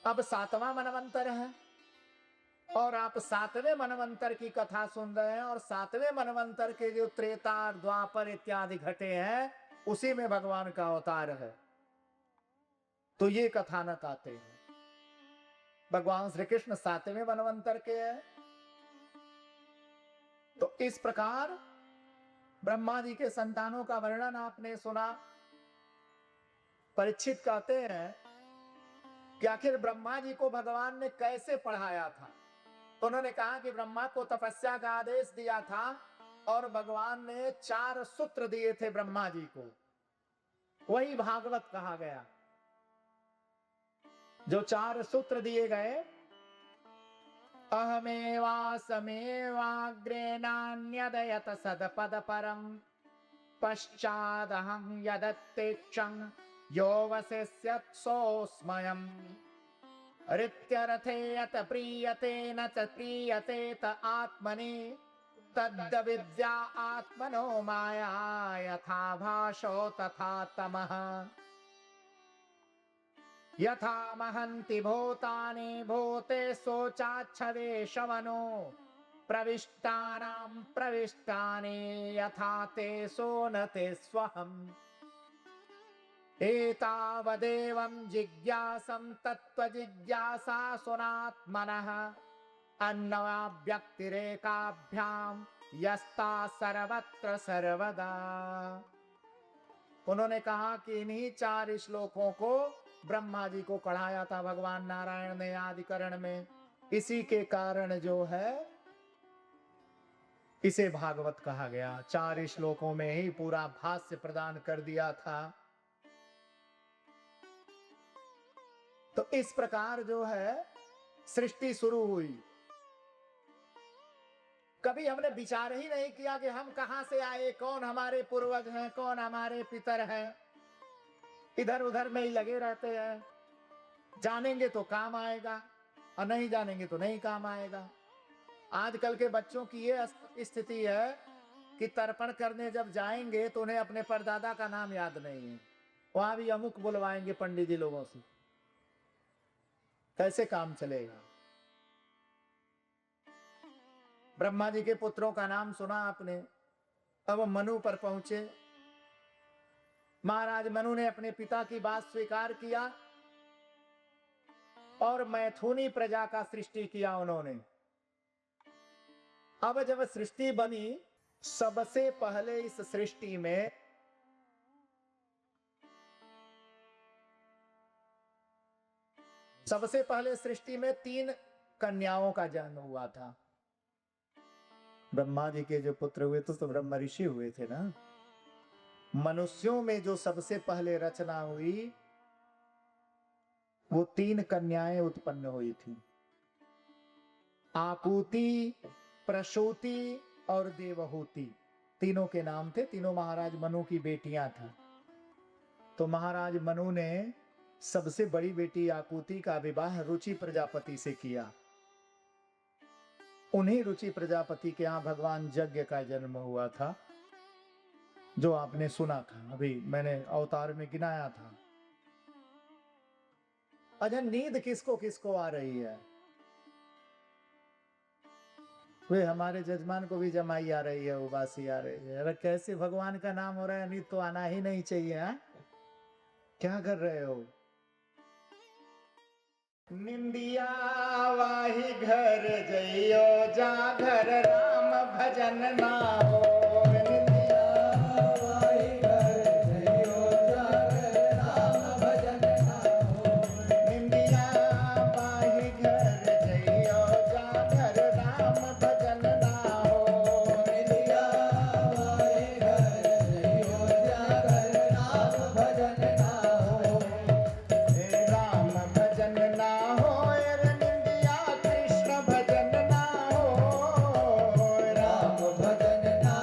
अब 7वां मनवंतर है और आप 7वें मनवंतर की कथा सुन रहे हैं, और 7वें मनवंतर के जो त्रेता द्वापर इत्यादि घटे हैं उसी में भगवान का अवतार है। तो ये कथानक आते हैं। भगवान श्री कृष्ण 7वें मनवंतर के हैं। तो इस प्रकार ब्रह्मा जी के संतानों का वर्णन आपने सुना। परीक्षित कहते हैं कि आखिर ब्रह्मा जी को भगवान ने कैसे पढ़ाया था। तो उन्होंने कहा कि ब्रह्मा को तपस्या का आदेश दिया था और भगवान ने 4 सूत्र दिए थे ब्रह्मा जी को, वही भागवत कहा गया। जो 4 सूत्र दिए गए, अहमेवासमेवाग्रे नान्यदयत सदपद परम पश्चादहं यदत्तेक्षं यो वसिष्यत् सोऽस्म्यहम् रित्यरथे यत प्रीयते न च प्रीयते त आत्मनि तद्विद्या आत्मनो माया यथा भाषो तथा तमः यथा महन्ति भूतानि भूतेषु चाच्छदे शवनो प्रविष्टानां प्रविष्टानि यथा तेषु न तेष्वहम् एतावदेवं जिज्ञासं तत्त्वजिज्ञासा सुनात्मनः अन्नव्यक्तिरेकाभ्यां यस्ता सर्वत्र सर्वदा। उन्होंने कहा कि इन्हीं 4 श्लोकों को ब्रह्मा जी को पढ़ाया था भगवान नारायण ने आदिकरण में। इसी के कारण जो है इसे भागवत कहा गया। 4 श्लोकों में ही पूरा भाष्य प्रदान कर दिया था। तो इस प्रकार जो है सृष्टि शुरू हुई। कभी हमने विचार ही नहीं किया कि हम कहां से आए, कौन हमारे पूर्वज हैं, कौन हमारे पितर हैं। इधर उधर में ही लगे रहते हैं। जानेंगे तो काम आएगा और नहीं जानेंगे तो नहीं काम आएगा। आजकल के बच्चों की ये स्थिति है कि तर्पण करने जब जाएंगे तो उन्हें अपने परदादा का नाम याद नहीं है। वहां भी अमुक बुलवाएंगे पंडित जी लोगों से। कैसे काम चलेगा। ब्रह्मा जी के पुत्रों का नाम सुना आपने। अब मनु पर पहुंचे। महाराज मनु ने अपने पिता की बात स्वीकार किया और मैथुनी प्रजा का सृष्टि किया उन्होंने। अब जब सृष्टि बनी, सबसे पहले इस सृष्टि में सृष्टि में 3 कन्याओं का जन्म हुआ था। ब्रह्मा जी के जो पुत्र हुए तो ब्रह्म ऋषि हुए थे ना। मनुष्यों में जो सबसे पहले रचना हुई वो 3 कन्याएं उत्पन्न हुई थी। आकुति, प्रसूति और देवहूति, तीनों के नाम थे। तीनों महाराज मनु की बेटियां थी। तो महाराज मनु ने सबसे बड़ी बेटी आकुति का विवाह रुचि प्रजापति से किया। उन्हीं रुचि प्रजापति के यहाँ भगवान यज्ञ का जन्म हुआ था, जो आपने सुना था। अभी मैंने अवतार में गिनाया था। अच्छा, नींद किसको किसको आ रही है? वे हमारे जजमान को भी जमाई आ रही है, उबासी आ रही है। अरे कैसे भगवान का नाम हो रहा है, नींद तो आना ही नहीं चाहिए। हा? क्या कर रहे हो? निंदिया वाही घर जइयो जा घर राम भजन ना हो। निंदिया वाही घर जइयो जा घर राम भजन ना हो। निंदिया वाही घर जइयो जा घर राम भजन ना हो। निंदिया वाही घर जइयो जा घर राम भजन ना हो। राम भजन ना हो निंदिया कृष्ण भजन ना हो। राम भजन ना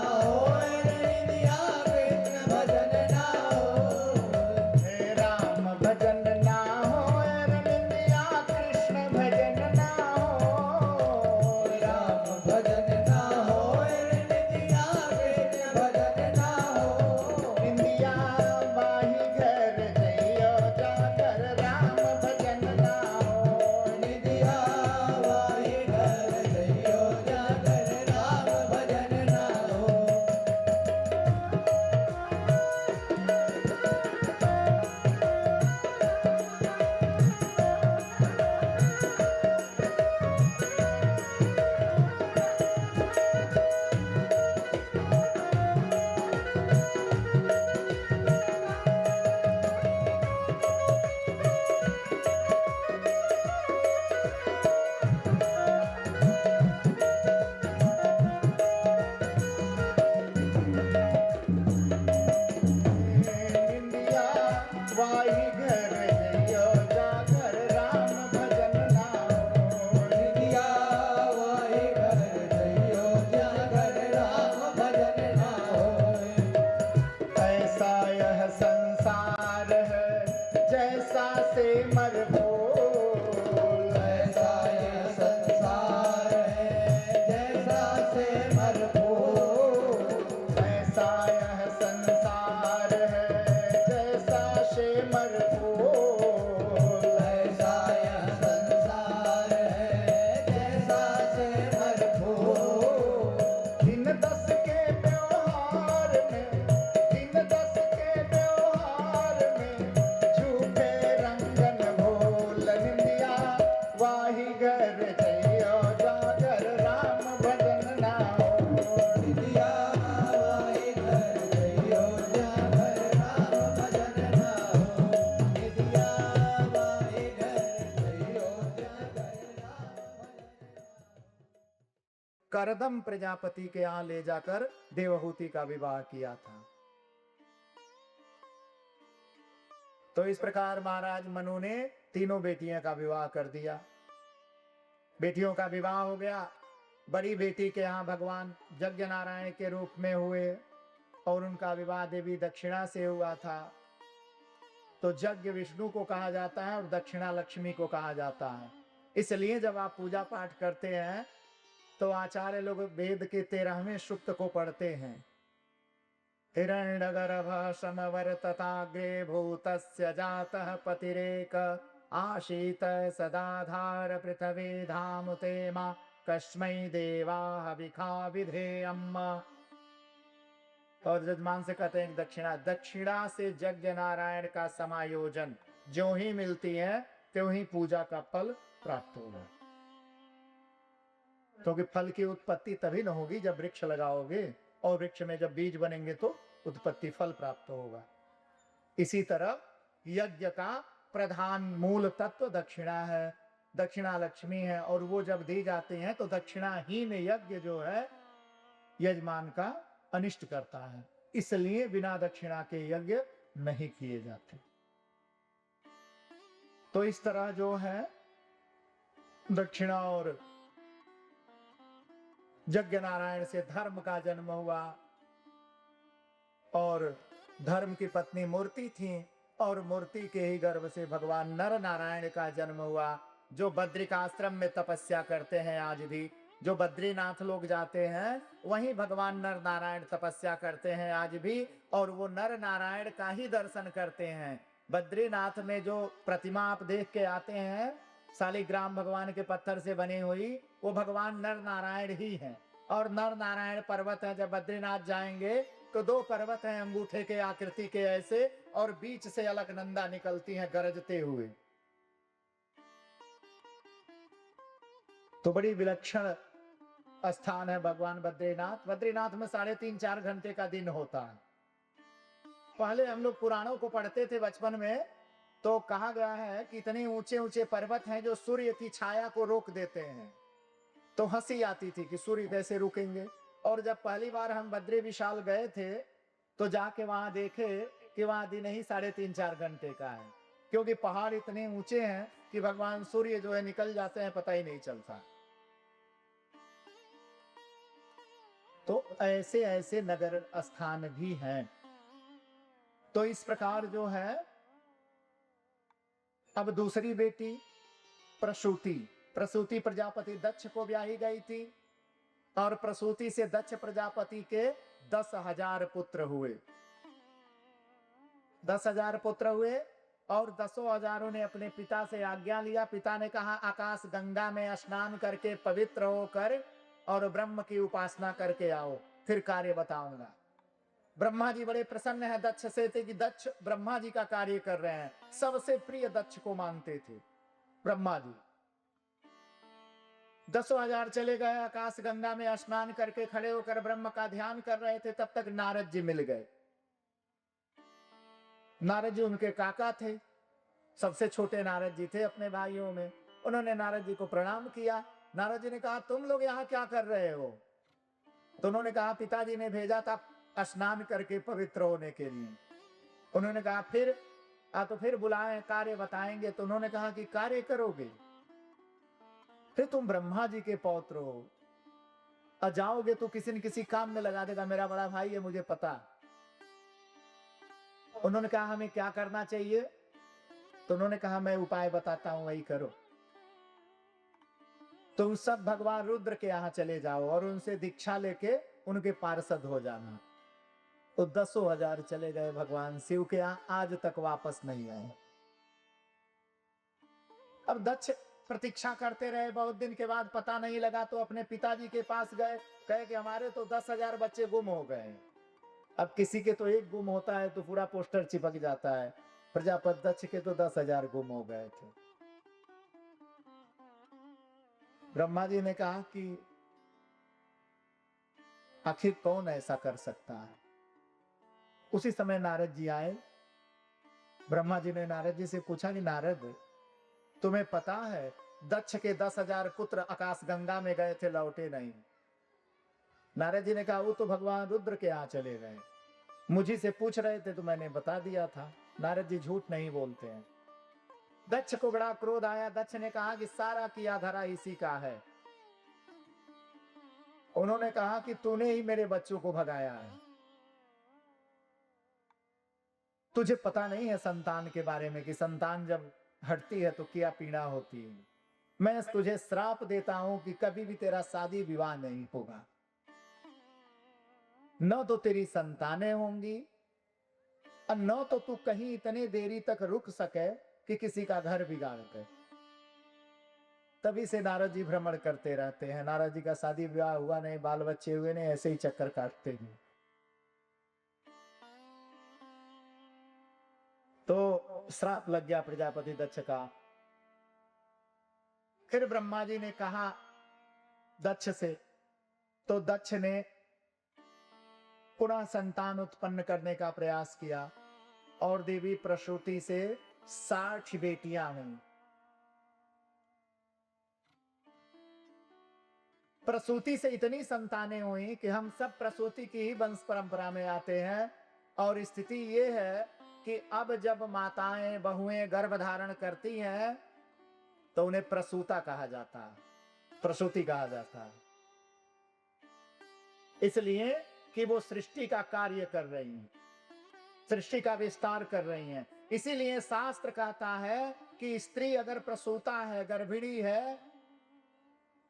करदम प्रजापति के यहाँ ले जाकर देवहूति का विवाह किया था। तो इस प्रकार महाराज मनु ने तीनों बेटियों का विवाह कर दिया। बेटियों का विवाह हो गया। बड़ी बेटी के यहाँ भगवान यज्ञ नारायण के रूप में हुए और उनका विवाह देवी दक्षिणा से हुआ था। तो यज्ञ विष्णु को कहा जाता है और दक्षिणा लक्ष्मी को कहा जाता है। इसलिए जब आप पूजा पाठ करते हैं तो आचार्य लोग वेद के 13वें सूक्त को पढ़ते हैं। हिरण्यगर्भ समवर्तताग्रे भूतस्य जातः पतिरेक आशीत सदाधार पृथ्वी धामुते मा कस्मै देवाः विखा विधेयम्। और जजमान से कहते हैं दक्षिणा, दक्षिणा से यज्ञ नारायण का समायोजन जो ही मिलती है त्यों ही पूजा का फल प्राप्त होगा। क्योंकि फल की उत्पत्ति तभी न होगी जब वृक्ष लगाओगे, और वृक्ष में जब बीज बनेंगे तो उत्पत्ति फल प्राप्त होगा। इसी तरह यज्ञ का प्रधान मूल तत्व दक्षिणा है, दक्षिणा लक्ष्मी है, और वो जब दी जाती है तो दक्षिणाहीन यज्ञ जो है यजमान का अनिष्ट करता है। इसलिए बिना दक्षिणा के यज्ञ नहीं किए जाते। तो इस तरह जो है दक्षिणा और यज्ञ नारायण से धर्म का जन्म हुआ, और धर्म की पत्नी मूर्ति थी, और मूर्ति के ही गर्भ से भगवान नर नारायण का जन्म हुआ, जो बद्रिकाश्रम में तपस्या करते हैं। आज भी जो बद्रीनाथ लोग जाते हैं वहीं भगवान नर नारायण तपस्या करते हैं आज भी, और वो नर नारायण का ही दर्शन करते हैं। बद्रीनाथ में जो प्रतिमा आप देख के आते हैं शालिग्राम भगवान के पत्थर से बनी हुई, वो भगवान नर नारायण ही हैं। और नर नारायण पर्वत है। जब बद्रीनाथ जाएंगे तो 2 पर्वत हैं अंगूठे के आकृति के ऐसे, और बीच से अलकनंदा निकलती हैं गरजते हुए। तो बड़ी विलक्षण स्थान है भगवान बद्रीनाथ। बद्रीनाथ में 3.5-4 घंटे का दिन होता है। पहले हम लोग पुराणों को पढ़ते थे बचपन में, तो कहा गया है कि इतने ऊंचे ऊंचे पर्वत हैं जो सूर्य की छाया को रोक देते हैं। तो हंसी आती थी कि सूर्य कैसे रुकेंगे। और जब पहली बार हम बद्री विशाल गए थे तो जाके वहां देखे कि वहां दिन ही 3.5-4 घंटे का है, क्योंकि पहाड़ इतने ऊंचे हैं कि भगवान सूर्य जो है निकल जाते हैं, पता ही नहीं चलता। तो ऐसे ऐसे नगर स्थान भी हैं। तो इस प्रकार जो है अब दूसरी बेटी प्रसूति प्रजापति दक्ष को ब्याही गई थी, और प्रसूति से दक्ष प्रजापति के 10,000 पुत्र हुए। 10,000 पुत्र हुए, और 10,000 ने अपने पिता से आज्ञा लिया। पिता ने कहा आकाश गंगा में स्नान करके पवित्र होकर और ब्रह्म की उपासना करके आओ, फिर कार्य बताऊंगा। ब्रह्मा जी बड़े प्रसन्न हैं दक्ष से थे कि दक्ष ब्रह्मा जी का कार्य कर रहे हैं। सबसे प्रिय दक्ष को मानते थे ब्रह्मा जी। 10,000 चले गए, आकाश गंगा में स्नान करके खड़े होकर ब्रह्म का ध्यान कर रहे थे। तब तक नारद जी मिल गए। नारद जी उनके काका थे, सबसे छोटे नारद जी थे अपने भाइयों में। उन्होंने नारद जी को प्रणाम किया। नारद जी ने कहा तुम लोग यहाँ क्या कर रहे हो? तो उन्होंने कहा पिताजी ने भेजा था स्नान करके पवित्र होने के लिए। उन्होंने कहा फिर तो फिर बुलाएं, कार्य बताएंगे। तो उन्होंने कहा कि कार्य करोगे? फिर तुम ब्रह्मा जी के पौत्र हो, जाओगे तो किसी न किसी काम में लगा देगा। मेरा बड़ा भाई है, मुझे पता। उन्होंने कहा हमें क्या करना चाहिए? तो उन्होंने कहा मैं उपाय बताता हूं, वही करो। तुम सब भगवान रुद्र के यहाँ चले जाओ और उनसे दीक्षा लेके उनके पार्षद हो जाना। तो 10,000 चले गए भगवान शिव के यहाँ, आज तक वापस नहीं आए। अब दक्ष प्रतीक्षा करते रहे। बहुत दिन के बाद पता नहीं लगा तो अपने पिताजी के पास गए, कहे कि हमारे तो 10,000 बच्चे गुम हो गए। अब किसी के तो एक गुम होता है तो पूरा पोस्टर चिपक जाता है। प्रजापति दक्ष के तो 10,000 गुम हो गए थे। ब्रह्मा जी ने कहा कि आखिर कौन ऐसा कर सकता है? उसी समय नारद जी आए। ब्रह्मा जी ने नारद जी से पूछा कि नारद तुम्हें पता है दक्ष के 10,000 पुत्र आकाश गंगा में गए थे, लौटे नहीं। नारद जी ने कहा वो तो भगवान रुद्र के यहाँ चले गए, मुझी से पूछ रहे थे तो मैंने बता दिया था। नारद जी झूठ नहीं बोलते हैं। दक्ष को बड़ा क्रोध आया। दक्ष ने कहा कि सारा किया धरा इसी का है। उन्होंने कहा कि तूने ही मेरे बच्चों को भगाया है, तुझे पता नहीं है संतान के बारे में कि संतान जब हटती है तो क्या पीड़ा होती है। मैं तुझे श्राप देता हूं कि कभी भी तेरा शादी विवाह नहीं होगा, न तो तेरी संतानें होंगी और न तो तू कहीं इतने देरी तक रुक सके कि किसी का घर बिगाड़ दे। तभी से नारद जी भ्रमण करते रहते हैं। नारद जी का शादी विवाह हुआ नहीं, बाल बच्चे हुए नहीं, ऐसे ही चक्कर काटते हैं। तो श्राप लग गया प्रजापति दक्ष का। फिर ब्रह्मा जी ने कहा दक्ष से, तो दक्ष ने पुनः संतान उत्पन्न करने का प्रयास किया और देवी प्रसूति से 60 बेटियां हुई। प्रसूति से इतनी संतानें हुई कि हम सब प्रसूति की ही वंश परंपरा में आते हैं। और स्थिति ये है कि अब जब माताएं बहुएं गर्भ धारण करती हैं तो उन्हें प्रसूता कहा जाता है, प्रसूति कहा जाता है, इसलिए कि वो सृष्टि का कार्य कर रही हैं, सृष्टि का विस्तार कर रही हैं। इसीलिए शास्त्र कहता है कि स्त्री अगर प्रसूता है, गर्भिणी है,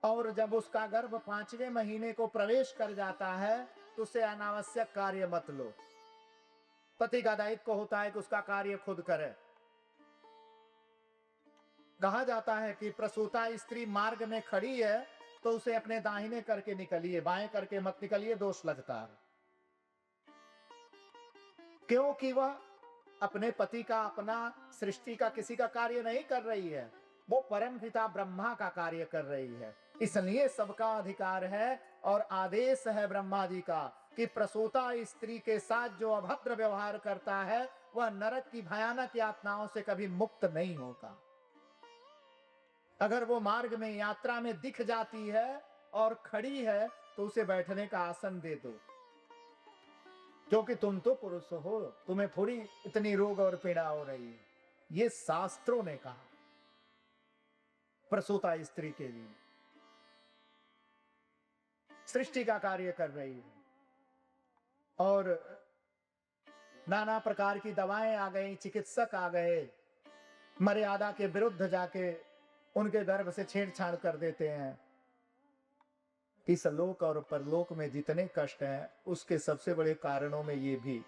और जब उसका गर्भ 5वें महीने को प्रवेश कर जाता है तो उसे अनावश्यक कार्य मत लो। पति का दायित्व होता है कि उसका कार्य खुद करे। कहा जाता है कि प्रसूता स्त्री मार्ग में खड़ी है तो उसे अपने दाहिने करके निकलिए, बाएं करके मत निकलिए, दोष लगता है। क्योंकि वह अपने पति का, अपना सृष्टि का किसी का कार्य नहीं कर रही है, वो परम पिता ब्रह्मा का कार्य कर रही है। इसलिए सबका अधिकार है और आदेश है ब्रह्मा जी का कि प्रसूता स्त्री के साथ जो अभद्र व्यवहार करता है वह नरक की भयानक यातनाओं से कभी मुक्त नहीं होगा। अगर वो मार्ग में, यात्रा में दिख जाती है और खड़ी है तो उसे बैठने का आसन दे दो, क्योंकि तुम तो पुरुष हो, तुम्हें थोड़ी इतनी रोग और पीड़ा हो रही है। ये शास्त्रों ने कहा प्रसूता स्त्री के लिए। सृष्टि का कार्य कर रही है और नाना प्रकार की दवाएं आ गई, चिकित्सक आ गए, मर्यादा के विरुद्ध जाके उनके गर्भ से छेड़छाड़ कर देते हैं। इस लोक और परलोक में जितने कष्ट हैं उसके सबसे बड़े कारणों में ये भी।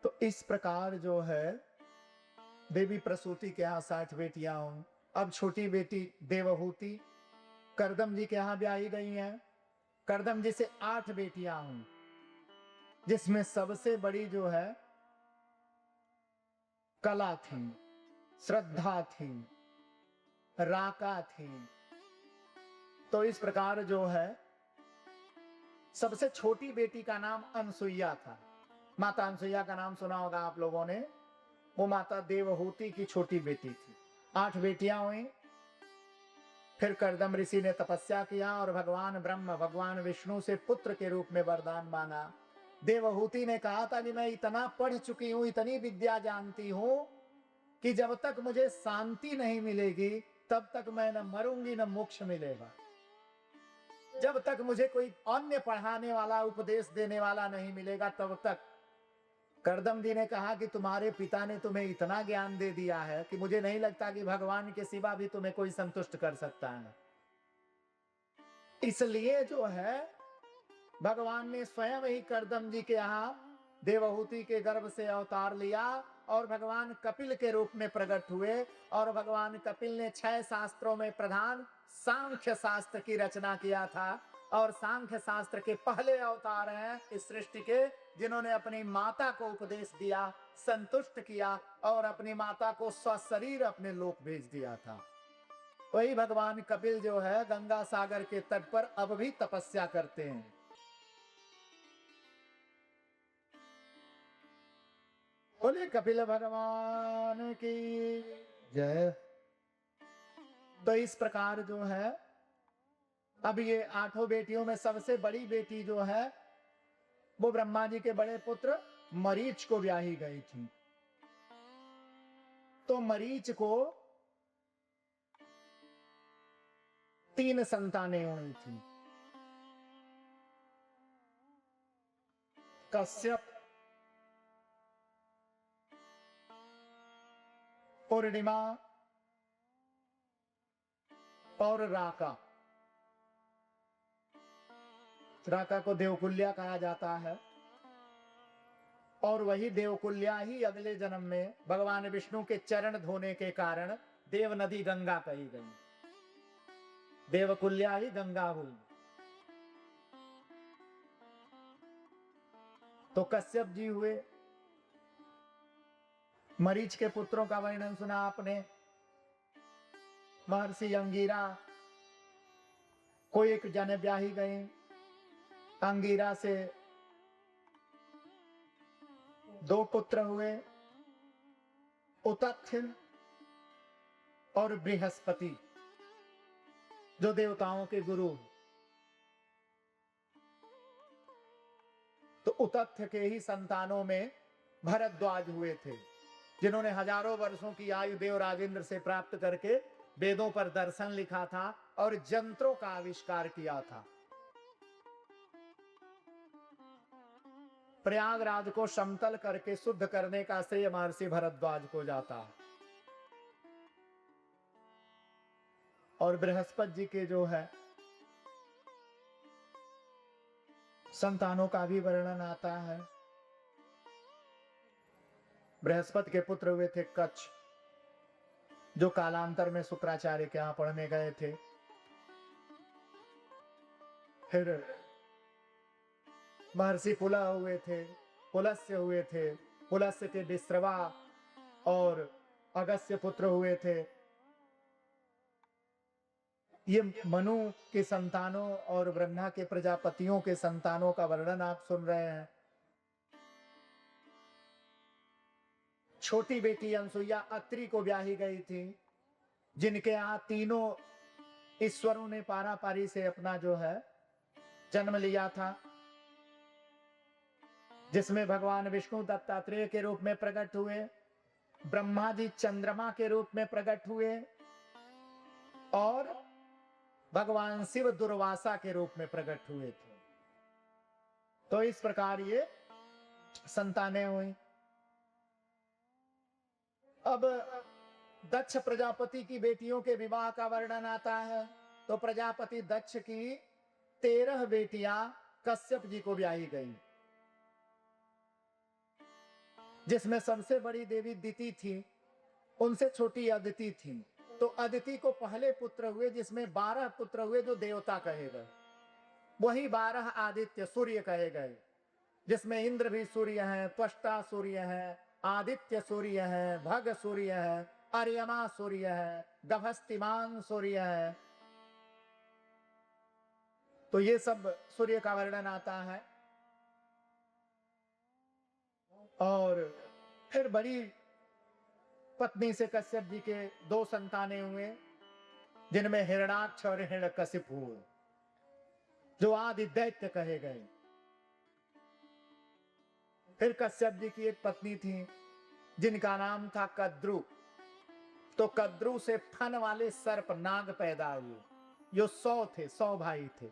तो इस प्रकार जो है देवी प्रसूति के यहाँ 60 बेटियां हों। अब छोटी बेटी देवहूति करदम जी के यहाँ ब्याही गई हैं। करदम जी से 8 बेटियां हों, जिसमें सबसे बड़ी जो है कला थी, श्रद्धा थी, राका थी। तो इस प्रकार जो है सबसे छोटी बेटी का नाम अनसुईया था। माता अनसुईया का नाम सुना होगा आप लोगों ने। वो माता देवहूति की छोटी बेटी थी। 8 बेटियां हुई। फिर करदम ऋषि ने तपस्या किया और भगवान ब्रह्म, भगवान विष्णु से पुत्र के रूप में वरदान मांगा। देवहूति ने कहा था कि मैं इतना पढ़ चुकी हूं, इतनी विद्या जानती हूं कि जब तक मुझे शांति नहीं मिलेगी तब तक मैं न मरूंगी न मोक्ष मिलेगा। जब तक मुझे कोई अन्य पढ़ाने वाला, उपदेश देने वाला नहीं मिलेगा तब तक। करदम जी ने कहा कि तुम्हारे पिता ने तुम्हें इतना ज्ञान दे दिया है कि मुझे नहीं लगता कि भगवान के सिवा भी तुम्हें कोई संतुष्ट कर सकता है। इसलिए जो है भगवान ने स्वयं ही करदम जी के यहाँ देवहूति के गर्भ से अवतार लिया और भगवान कपिल के रूप में प्रकट हुए। और भगवान कपिल ने 6 शास्त्रों में प्रधान सांख्य शास्त्र की रचना किया था। और सांख्य शास्त्र के पहले अवतार हैं इस सृष्टि के, जिन्होंने अपनी माता को उपदेश दिया, संतुष्ट किया और अपनी माता को स्वशरीर अपने लोक भेज दिया था। वही भगवान कपिल जो है गंगा सागर के तट पर अब भी तपस्या करते हैं। बोले कपिल भगवान की जय। तो इस प्रकार जो है अब ये 8 बेटियों में सबसे बड़ी बेटी जो है वो ब्रह्मा जी के बड़े पुत्र मरीच को ब्याही गई थी। तो मरीच को 3 संतानें हुई थी। कश्यप, पूर्णिमा और राका। राका को देवकुल्या कहा जाता है और वही देवकुल्या ही अगले जन्म में भगवान विष्णु के चरण धोने के कारण देव नदी गंगा कही गई। देवकुल्या ही गंगा हुई। तो कश्यप जी हुए। मरीच के पुत्रों का वर्णन सुना आपने। महर्षि अंगिरा को एक जन ब्याही गई। अंगिरा से 2 पुत्र हुए, उतथ्य और बृहस्पति, जो देवताओं के गुरु। तो उतथ्य के ही संतानों में भरद्वाज हुए थे, जिन्होंने हजारों वर्षों की आयु देव राजेंद्र से प्राप्त करके वेदों पर दर्शन लिखा था और यंत्रों का आविष्कार किया था। प्रयागराज को समतल करके शुद्ध करने का श्रेय महर्षि भरद्वाज को जाता है। और बृहस्पति जी के जो है संतानों का भी वर्णन आता है। बृहस्पति के पुत्र हुए थे कच्छ, जो कालांतर में शुक्राचार्य के यहां पढ़ने गए थे। फिर महर्षि पुलह हुए थे, पुलस्त्य हुए थे, पुलस्त्य के विश्रवा और अगस्त्य पुत्र हुए थे। ये मनु के संतानों और ब्रह्मा के प्रजापतियों के संतानों का वर्णन आप सुन रहे हैं। छोटी बेटी अनसुईया अत्रि को ब्याही गई थी, जिनके यहाँ तीनों ईश्वरों ने पारापारी से अपना जो है जन्म लिया था, जिसमें भगवान विष्णु दत्तात्रेय के रूप में प्रकट हुए, ब्रह्मा जी चंद्रमा के रूप में प्रकट हुए और भगवान शिव दुर्वासा के रूप में प्रकट हुए थे। तो इस प्रकार ये संतानें हुई। अब दक्ष प्रजापति की बेटियों के विवाह का वर्णन आता है। तो प्रजापति दक्ष की 13 बेटियां कश्यप जी को ब्याही गई, जिसमें सबसे बड़ी देवी दिति थी, उनसे छोटी अदिति थी। तो अदिति को पहले पुत्र हुए, जिसमें 12 पुत्र हुए जो देवता कहे गए। वही 12 आदित्य सूर्य कहे गए, जिसमें इंद्र भी सूर्य है, त्वष्टा सूर्य है, आदित्य सूर्य है, भग सूर्य है, अर्यमा सूर्य है, गभस्तिमान सूर्य है। तो ये सब सूर्य का वर्णन आता है। और फिर बड़ी पत्नी से कश्यप जी के 2 संतानें हुए, जिनमें हिरणाक्ष और हिरण्यकशिप हुए, जो आदि दैत्य कहे गए। फिर कश्यप जी की एक पत्नी थी, जिनका नाम था कद्रु। तो कद्रु से फन वाले सर्प नाग पैदा हुए, जो 100 थे, 100 भाई थे।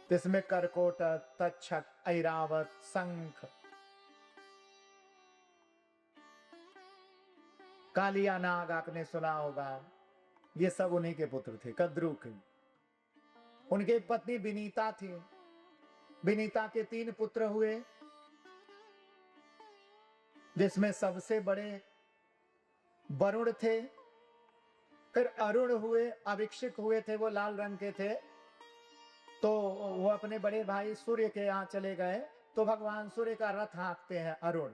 जिसमें करकोट, तक्षक, ऐरावत, शंख, कालिया नाग आपने सुना होगा। ये सब उन्हीं के पुत्र थे, कद्रु के। उनकी एक पत्नी विनीता थी। विनीता के 3 पुत्र हुए, जिसमें सबसे बड़े वरुण थे। फिर अरुण हुए, अभिक्षिक हुए थे, वो लाल रंग के थे। तो वो अपने बड़े भाई सूर्य के यहाँ चले गए, तो भगवान सूर्य का रथ हाँकते हैं अरुण।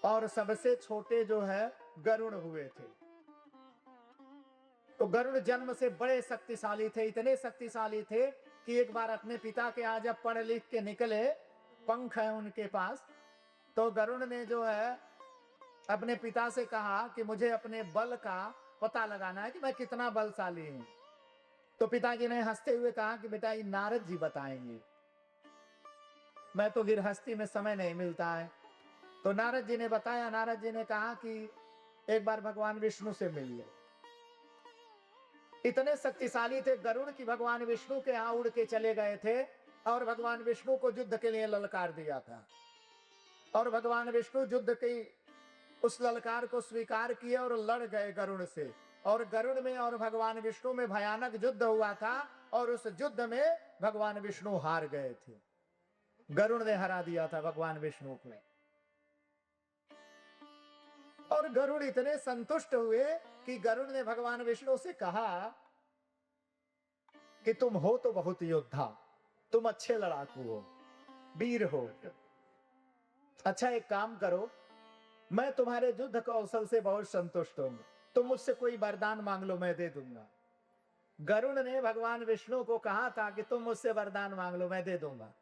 और सबसे छोटे जो है गरुड़ हुए थे। तो गरुड़ जन्म से बड़े शक्तिशाली थे, इतने शक्तिशाली थे कि एक बार अपने पिता के यहाँ जब पढ़ लिख के निकले, पंख है उनके पास, तो गरुड़ ने जो है अपने पिता से कहा कि मुझे अपने बल का पता लगाना है कि मैं कितना बलशाली हूं। तो पिताजी ने हंसते हुए कहा कि बेटा ये नारद जी बताएंगे, मैं तो गृहस्थी में समय नहीं मिलता है। तो नारद जी ने बताया। नारद जी ने कहा कि एक बार भगवान विष्णु से मिल ले। इतने शक्तिशाली थे गरुड़ की भगवान विष्णु के यहाँ उड़ के चले गए थे और भगवान विष्णु को युद्ध के लिए ललकार दिया था। और भगवान विष्णु युद्ध की उस ललकार को स्वीकार किए और लड़ गए गरुड़ से। और गरुड़ में और भगवान विष्णु में भयानक युद्ध हुआ था और उस युद्ध में भगवान विष्णु हार गए थे। गरुड़ ने हरा दिया था भगवान विष्णु को। और गरुड़ इतने संतुष्ट हुए कि गरुड़ ने भगवान विष्णु से कहा कि तुम हो तो बहुत योद्धा, तुम अच्छे लड़ाकू हो, वीर हो। अच्छा एक काम करो, मैं तुम्हारे युद्ध कौशल से बहुत संतुष्ट हूं, तुम मुझसे कोई वरदान मांग लो, मैं दे दूंगा। गरुड़ ने भगवान विष्णु को कहा था कि तुम मुझसे वरदान मांग लो, मैं दे दूंगा।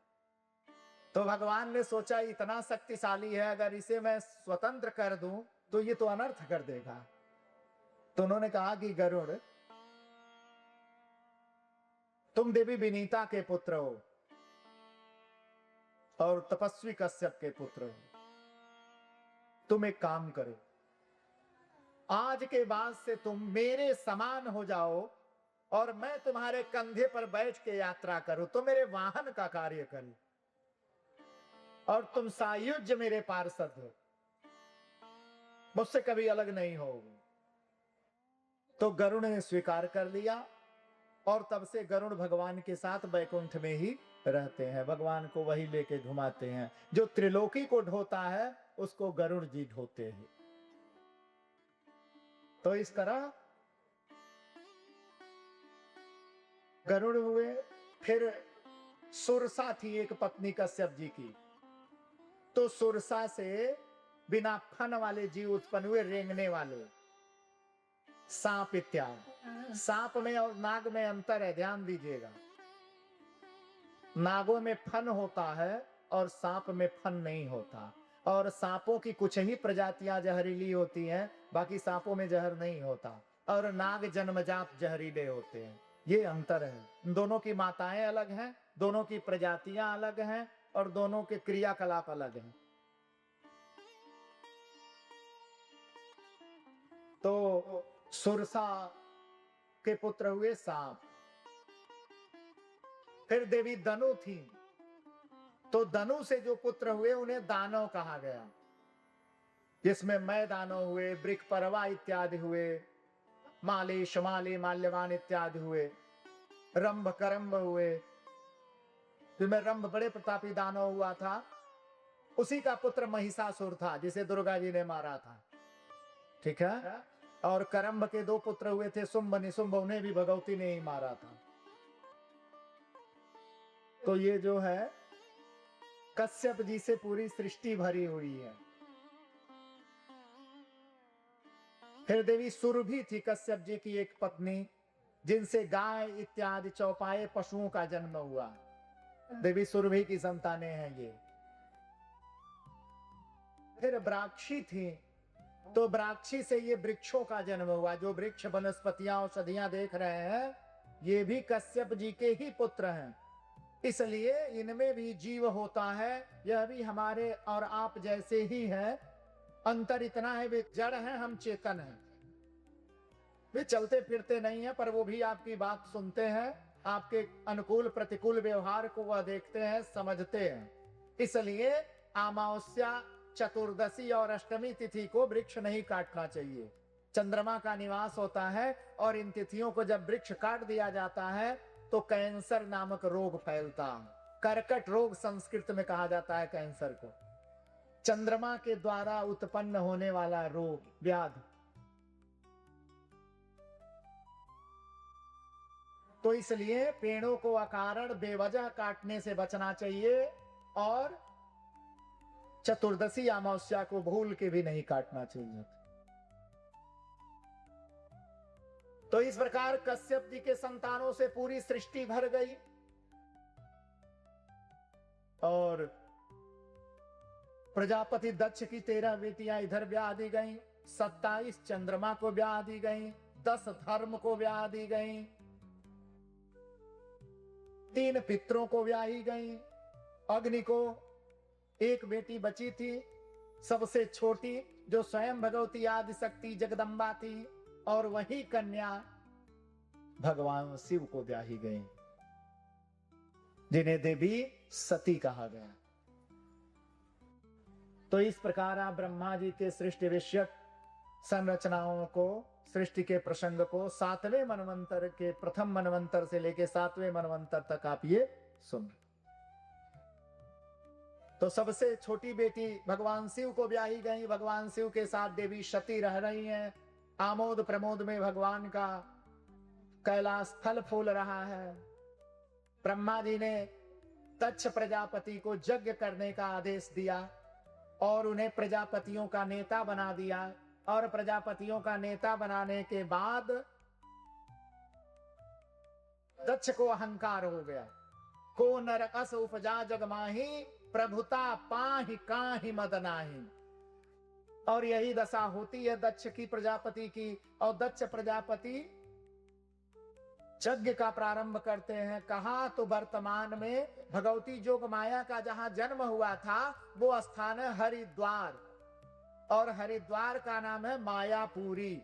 तो भगवान ने सोचा इतना शक्तिशाली है, अगर इसे मैं स्वतंत्र कर दूं तो ये तो अनर्थ कर देगा। तो उन्होंने कहा कि गरुड़, तुम देवी विनीता के पुत्र हो और तपस्वी कश्यप के पुत्र हो। तुम एक काम करो, आज के बाद से तुम मेरे समान हो जाओ और मैं तुम्हारे कंधे पर बैठ के यात्रा करूं, तो मेरे वाहन का कार्य करूं और तुम सायुज्य मेरे पार्षद हो, मुझसे कभी अलग नहीं होगी। तो गरुड़ ने स्वीकार कर लिया और तब से गरुड़ भगवान के साथ बैकुंठ में ही रहते हैं, भगवान को वही लेके घुमाते हैं। जो त्रिलोकी को ढोता है उसको गरुड़ जी ढोते हैं। तो इस तरह गरुड़ हुए। फिर सुरसा थी एक पत्नी कश्यप जी की। तो सुरसा से बिना फन वाले जीव उत्पन्न हुए, रेंगने वाले, सांप इत्यादि। सांप में और नाग में अंतर है, ध्यान दीजिएगा। नागों में फन होता है और सांप में फन नहीं होता। और सांपों की कुछ ही प्रजातियां जहरीली होती हैं, बाकी सांपों में जहर नहीं होता। और नाग जन्मजात जहरीले होते हैं, ये अंतर है। दोनों की माताएं अलग हैं, दोनों की प्रजातियां अलग हैं और दोनों के क्रियाकलाप अलग हैं। तो सुरसा के पुत्र हुए सांप। फिर देवी दनु थी। तो दनु से जो पुत्र हुए उन्हें दानव कहा गया, जिसमें मैं दानव हुए, वृकपरवा इत्यादि हुए, माली शमाली माल्यवान इत्यादि हुए, रंभ करम्भ हुए। जिसमें रंभ बड़े प्रतापी दानव हुआ था, उसी का पुत्र महिषासुर था जिसे दुर्गा जी ने मारा था। ठीक है। और करम्भ के दो पुत्र हुए थे, शुंभ निशुंभ, उन्हें भी भगवती ने ही मारा था। तो ये जो है कश्यप जी से पूरी सृष्टि भरी हुई है। फिर देवी सुरभि थी कश्यप जी की एक पत्नी, जिनसे गाय इत्यादि चौपाए पशुओं का जन्म हुआ। देवी सुरभि की संतानें हैं ये। फिर ब्राक्षी थी। तो ब्राक्षी से ये वृक्षों का जन्म हुआ। जो वृक्ष वनस्पतियां औषधियां देख रहे हैं, ये भी कश्यप जी के ही पुत्र हैं। इसलिए इनमें भी जीव होता है, यह भी हमारे और आप जैसे ही है। अंतर इतना है, वे जड़ हैं, हम चेतन हैं। वे चलते फिरते नहीं हैं, पर वो भी आपकी बात सुनते हैं, आपके अनुकूल प्रतिकूल व्यवहार को वह देखते हैं, समझते हैं। इसलिए अमावस्या, चतुर्दशी और अष्टमी तिथि को वृक्ष नहीं काटना चाहिए। चंद्रमा का निवास होता है और इन तिथियों को जब वृक्ष काट दिया जाता है तो कैंसर नामक रोग फैलता। कर्कट रोग संस्कृत में कहा जाता है कैंसर को। चंद्रमा के द्वारा उत्पन्न होने वाला रोग, व्याधि। तो इसलिए पेड़ों को अकारण बेवजह काटने से बचना चाहिए और चतुर्दशी अमावस्या को भूल के भी नहीं काटना चाहिए। तो इस प्रकार कश्यप जी के संतानों से पूरी सृष्टि भर गई। और प्रजापति दक्ष की 13 बेटियां इधर ब्याह दी गईं, 27 चंद्रमा को ब्याह दी गईं, 10 धर्म को ब्याह दी गई, 3 पितरों को ब्याही गई, अग्नि को, एक बेटी बची थी सबसे छोटी जो स्वयं भगवती आदि शक्ति जगदम्बा थी, और वही कन्या भगवान शिव को ब्याही गई, जिन्हें देवी सती कहा गया। तो इस प्रकार आप ब्रह्मा जी के सृष्टि विषयक संरचनाओं को, सृष्टि के प्रसंग को 7वें मनवंतर के प्रथम मनवंतर से लेकर 7वें मनवंतर तक आप ये सुन। तो सबसे छोटी बेटी भगवान शिव को ब्याही गई, भगवान शिव के साथ देवी सती रह रही हैं। आमोद प्रमोद में भगवान का कैलाश फल फूल रहा है। ब्रह्मा जी ने दक्ष प्रजापति को यज्ञ करने का आदेश दिया और उन्हें प्रजापतियों का नेता बना दिया, और प्रजापतियों का नेता बनाने के बाद दक्ष को अहंकार हो गया। को नरकस उपजा जग माही, प्रभुता पाहि काहि मद नाही। और यही दशा होती है दक्ष की, प्रजापति की। और दक्ष प्रजापति यज्ञ का प्रारंभ करते हैं। कहा तो वर्तमान में भगवती जोग माया का जहां जन्म हुआ था वो स्थान है हरिद्वार, और हरिद्वार का नाम है मायापुरी।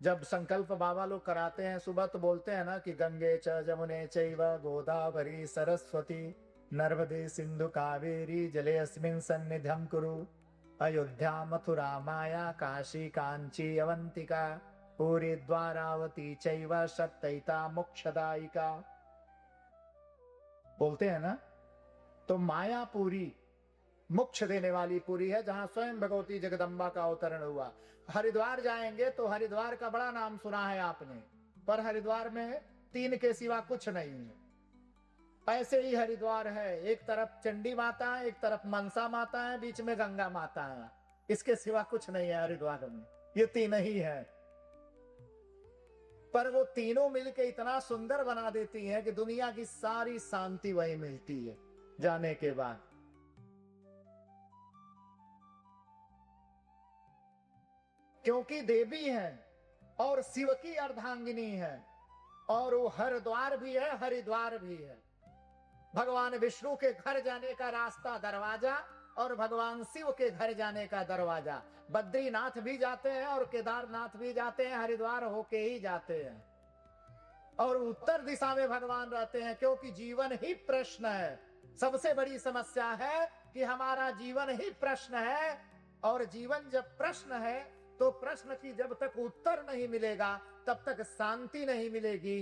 जब संकल्प बाबा लोग कराते हैं सुबह तो बोलते हैं ना कि गंगे च जमुने चैव गोदावरी सरस्वती नर्मदे सिंधु कावेरी जले अस्मिन् सन्निध्यं कुरु, अयोध्या मथुरा माया काशी कांची अवंतिका, पूरी द्वारावती चैव सप्तैता मोक्षदायिका, बोलते हैं ना। तो मायापुरी मोक्ष देने वाली पुरी है, जहां स्वयं भगवती जगदम्बा का अवतरण हुआ। हरिद्वार जाएंगे तो हरिद्वार का बड़ा नाम सुना है आपने, पर हरिद्वार में 3 के सिवा कुछ नहीं है। ऐसे ही हरिद्वार है, एक तरफ चंडी माता है, एक तरफ मनसा माता है, बीच में गंगा माता है। इसके सिवा कुछ नहीं है हरिद्वार में, ये 3 ही है। पर वो तीनों मिलके इतना सुंदर बना देती हैं कि दुनिया की सारी शांति वही मिलती है जाने के बाद। क्योंकि देवी है और शिव की अर्धांगिनी है, और वो हरिद्वार भी है हरिद्वार भी है। भगवान विष्णु के घर जाने का रास्ता दरवाजा, और भगवान शिव के घर जाने का दरवाजा। बद्रीनाथ भी जाते हैं और केदारनाथ भी जाते हैं, हरिद्वार होके ही जाते हैं। और उत्तर दिशा में भगवान रहते हैं, क्योंकि जीवन ही प्रश्न है। सबसे बड़ी समस्या है कि हमारा जीवन ही प्रश्न है, और जीवन जब प्रश्न है तो प्रश्न की जब तक उत्तर नहीं मिलेगा तब तक शांति नहीं मिलेगी,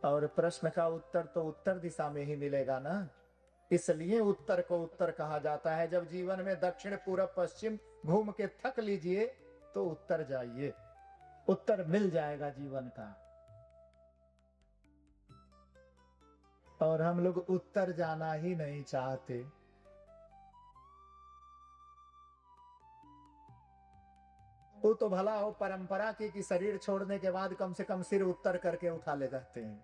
और प्रश्न का उत्तर तो उत्तर दिशा में ही मिलेगा ना। इसलिए उत्तर को उत्तर कहा जाता है। जब जीवन में दक्षिण पूर्व पश्चिम घूम के थक लीजिए तो उत्तर जाइए, उत्तर मिल जाएगा जीवन का। और हम लोग उत्तर जाना ही नहीं चाहते। वो तो भला हो परंपरा की कि शरीर छोड़ने के बाद कम से कम सिर उत्तर करके उठा ले जाते हैं।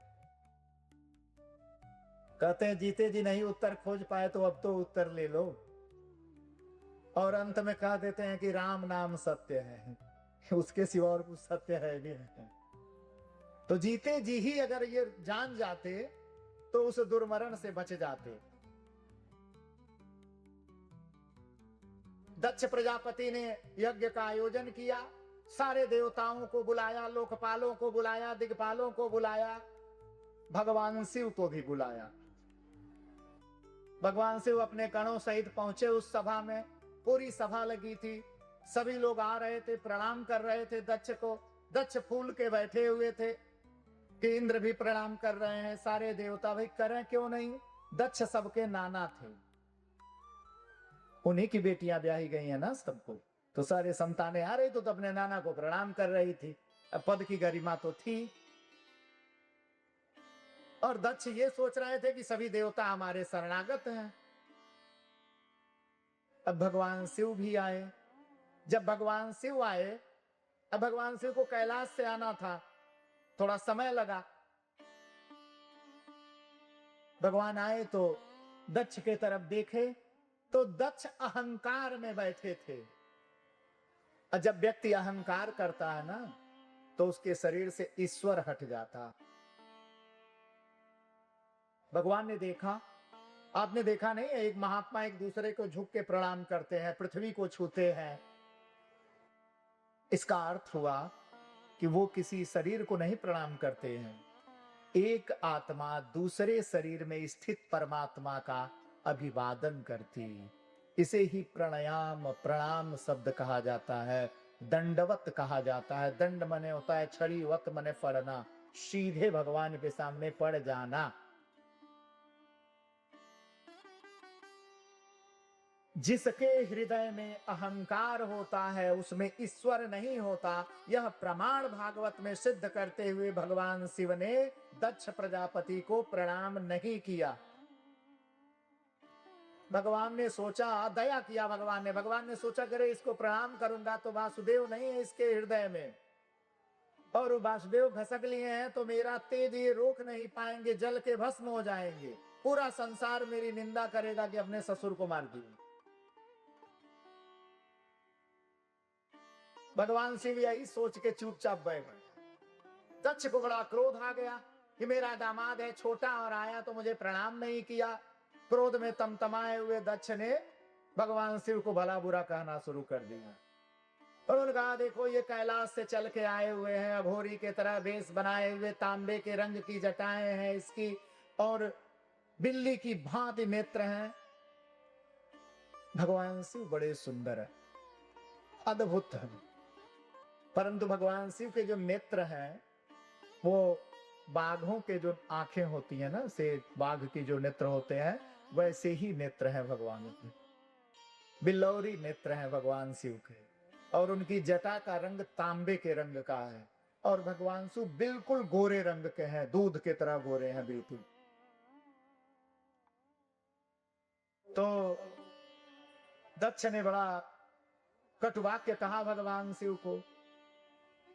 कहते हैं जीते जी नहीं उत्तर खोज पाए तो अब तो उत्तर ले लो, और अंत में कह देते हैं कि राम नाम सत्य है, उसके सिवा और कुछ सत्य है भी नहीं। तो जीते जी ही अगर ये जान जाते तो उस दुर्मरण से बच जाते। दक्ष प्रजापति ने यज्ञ का आयोजन किया, सारे देवताओं को बुलाया, लोकपालों को बुलाया, दिग्पालों को बुलाया, भगवान शिव को भी बुलाया। भगवान शिव अपने गणों सहित पहुंचे उस सभा में। पूरी सभा लगी थी, सभी लोग आ रहे थे, प्रणाम कर रहे थे दक्ष को। दक्ष फूल के बैठे हुए थे कि इंद्र भी प्रणाम कर रहे हैं, सारे देवता भी करें क्यों नहीं। दक्ष सबके नाना थे, उन्हीं की बेटियां ब्याही गई हैं ना सबको, तो सारे संतानें आ रही तो अपने नाना को प्रणाम कर रही थी। अब पद की गरिमा तो थी, और दक्ष ये सोच रहे थे कि सभी देवता हमारे शरणागत हैं। अब भगवान शिव भी आए। जब भगवान शिव आए, अब भगवान शिव को कैलाश से आना था, थोड़ा समय लगा। भगवान आए तो दक्ष के तरफ देखे तो दक्ष अहंकार में बैठे थे। और जब व्यक्ति अहंकार करता है ना तो उसके शरीर से ईश्वर हट जाता। भगवान ने देखा, आपने देखा नहीं, एक महात्मा एक दूसरे को झुक के प्रणाम करते हैं, पृथ्वी को छूते हैं। इसका अर्थ हुआ कि वो किसी शरीर को नहीं प्रणाम करते हैं, एक आत्मा दूसरे शरीर में स्थित परमात्मा का अभिवादन करती। इसे ही प्राणायाम प्रणाम शब्द कहा जाता है, दंडवत कहा जाता है। दंड मने होता है छड़ी, वत मने पड़ना, सीधे भगवान के सामने पड़ जाना। जिसके हृदय में अहंकार होता है उसमें ईश्वर नहीं होता। यह प्रमाण भागवत में सिद्ध करते हुए भगवान शिव ने दक्ष प्रजापति को प्रणाम नहीं किया। भगवान ने सोचा, दया किया भगवान ने सोचा करे इसको प्रणाम करूंगा तो वासुदेव नहीं है इसके हृदय में, और वासुदेव घसक लिए हैं तो मेरा तेज ये रोक नहीं पाएंगे, जल के भस्म हो जाएंगे। पूरा संसार मेरी निंदा करेगा कि अपने ससुर को मार दिया। भगवान शिव यही सोच के चुपचाप बैठ गए। दक्ष को बड़ा क्रोध आ गया कि मेरा दामाद है छोटा और आया तो मुझे प्रणाम नहीं किया। क्रोध में तमतमाए हुए दक्ष ने भगवान शिव को भला बुरा कहना शुरू कर दिया और उन्होंने कहा, देखो ये कैलाश से चल के आए हुए हैं, अघोरी के तरह वेश बनाए हुए, तांबे के रंग की जटाएं हैं इसकी और बिल्ली की भांति नेत्र हैं। भगवान शिव बड़े सुंदर है, अद्भुत है, परंतु भगवान शिव के जो नेत्र हैं वो बाघों के जो आंखें होती है ना, से बाघ की जो नेत्र होते हैं वैसे ही नेत्र हैं भगवान के, बिल्लौरी नेत्र हैं भगवान शिव के, और उनकी जटा का रंग तांबे के रंग का है और भगवान शिव बिल्कुल गोरे रंग के हैं, दूध के तरह गोरे हैं बिल्कुल। तो दक्ष ने बड़ा कटुवाक्य कहा भगवान शिव को।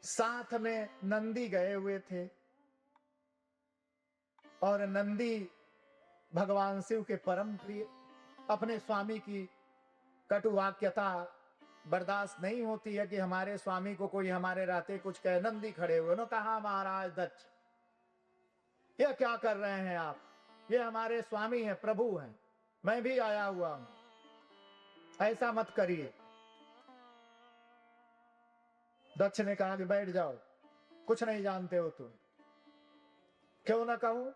साथ में नंदी गए हुए थे और नंदी भगवान शिव के परम प्रिय, अपने स्वामी की कटुवाक्यता बर्दाश्त नहीं होती है कि हमारे स्वामी को कोई हमारे रहते कुछ कहे। नंदी खड़े हुए, उन्होंने कहा, महाराज दक्ष ये क्या कर रहे हैं आप, ये हमारे स्वामी हैं, प्रभु हैं, मैं भी आया हुआ हूं, ऐसा मत करिए। दक्ष ने कहा कि बैठ जाओ, कुछ नहीं जानते हो तुम। क्यों ना कहूं,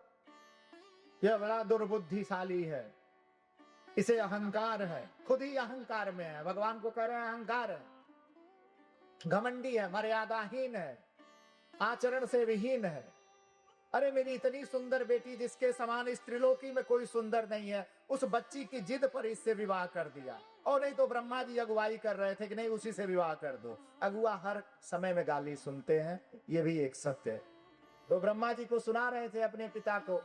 यह बड़ा दुर्बुद्धिशाली है, इसे अहंकार है, खुद ही अहंकार में है। भगवान को कह रहे हैं अहंकार है, घमंडी है, मर्यादाहीन है, आचरण से विहीन है। अरे मेरी इतनी सुंदर बेटी जिसके समान इस त्रिलोकी में कोई सुंदर नहीं है, उस बच्ची की जिद पर इससे विवाह कर दिया। और नहीं तो ब्रह्मा जी अगुवाई कर रहे थे कि नहीं उसी से विवाह कर दो। अगुआ हर समय में गाली सुनते हैं, ये भी एक सत्य है। तो ब्रह्मा जी को सुना रहे थे अपने पिता को,